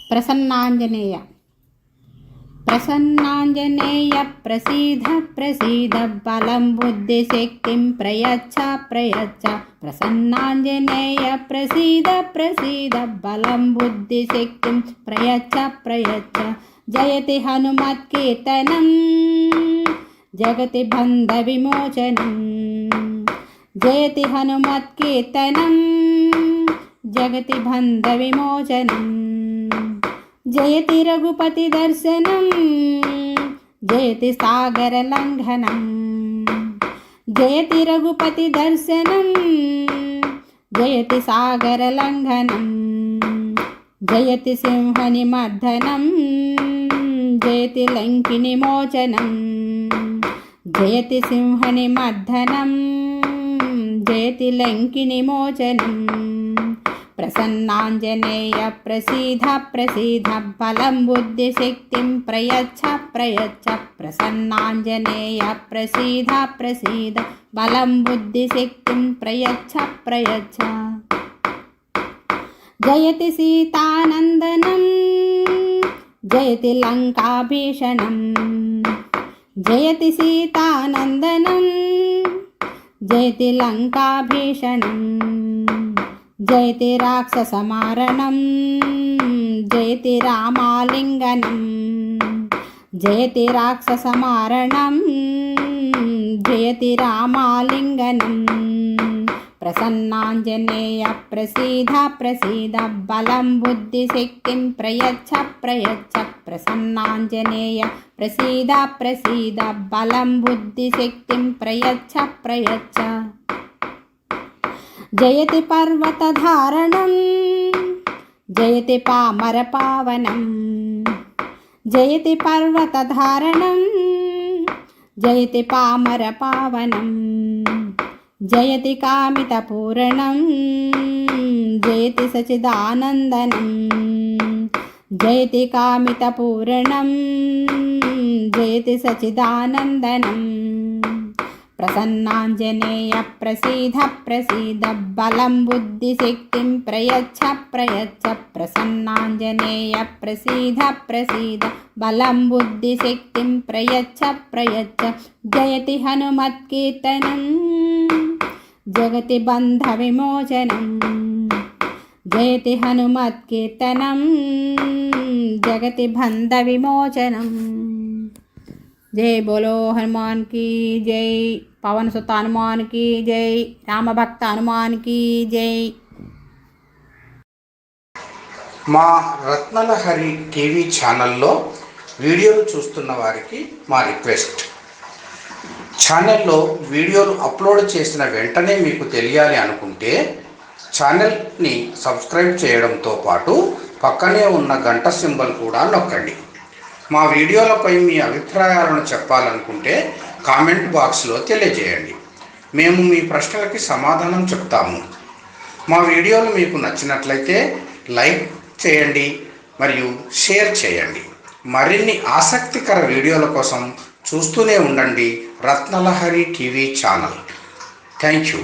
ప్రసన్నాంజనేయ ప్రసన్నాంజనేయ ప్రసీద ప్రసీద బలం బుద్ధి శక్తిం ప్రయచ్చ ప్రయచ్చ ప్రసన్నాంజనేయ ప్రసీద ప్రసీద బలం బుద్ధి శక్తిం ప్రయచ్చ ప్రయచ్చ జయతి హనుమత్కీర్తనం జగతి బంధ విమోచనం జయతి హనుమత్కీర్తనం జగతి బంధ విమోచనం జయతి రఘుపతి దర్శనం జయతి సాగర లంఘనం జయతి రఘుపతి దర్శనం జయతి సాగర లంఘనం జయతి సింహ నిమర్దనం జయతి లంకిని మోచనం జయతి సింహ నిమర్దనం జయతి లంకిని మోచనం ప్రసన్నాంజనేయ ప్రసీద ప్రసీద బలం బుద్ధి శక్తిం ప్రయచ్చ ప్రయచ్చ ప్రసన్నాంజనేయ ప్రసీద ప్రసీద బలం బుద్ధి శక్తిం ప్రయచ్చ ప్రయచ్చ జయతి సీతానందనం జయతి లంకాభీషణం జయతి సీతానందనం జయతి లంకాభీషణం జయతి రాక్షసమారణం జయతి రామాలింగనం జయతి రాక్షసమారణం జయతి రామాలింగనం ప్రసన్నాంజనేయ ప్రసీద ప్రసీద బలం బుద్ధి శక్తిం ప్రయచ్చ ప్రయచ్చ ప్రసన్నాంజనేయ ప్రసీద ప్రసీద బలం బుద్ధి శక్తిం ప్రయచ్చ ప్రయచ్చ జయతి పర్వతధారణం జయతి పామర పావనం జయతి పర్వతధారణం జయతి పామర పావనం జయతి కామితపూరణం జయతి సచిదానందనం జయతి కామితపూరణం జయతి సచిదానందనం ప్రసన్నాంజనేయ ప్రసీద ప్రసీద బలం బుద్ధి శక్తిం ప్రయచ్చ ప్రయచ్చ ప్రసన్నాంజనేయ ప్రసీద ప్రసీద బలం బుద్ధి శక్తిం ప్రయచ్చ ప్రయచ్చ జయతి హనుమత్కీర్తనం జగతి బంధ విమోచనం జయతి హనుమత్కీర్తనం జగతి బంధ విమోచనం। जय बोलो हनुमान की जय, पवन सुत हनुमान की जय, राम भक्त हनुमान की जय। మా రత్నలహరి టీవీ ఛానల్లో వీడియోలు చూస్తున్న వారికి మా రిక్వెస్ట్, ఛానల్లో వీడియోలు అప్లోడ్ చేసిన వెంటనే మీకు తెలియాలి అనుకుంటే ఛానల్ని సబ్స్క్రైబ్ చేయడంతో పాటు పక్కనే ఉన్న గంట సింబల్ కూడా నొక్కండి। మా వీడియోలపై మీ అభిప్రాయాలను చెప్పాలనుకుంటే కామెంట్ బాక్స్లో తెలియజేయండి, మేము మీ ప్రశ్నలకి సమాధానం చెప్తాము। మా వీడియోలు మీకు నచ్చినట్లయితే లైక్ చేయండి మరియు షేర్ చేయండి। మరిన్ని ఆసక్తికర వీడియోల కోసం చూస్తూనే ఉండండి రత్నలహరి టీవీ ఛానల్। Thank you.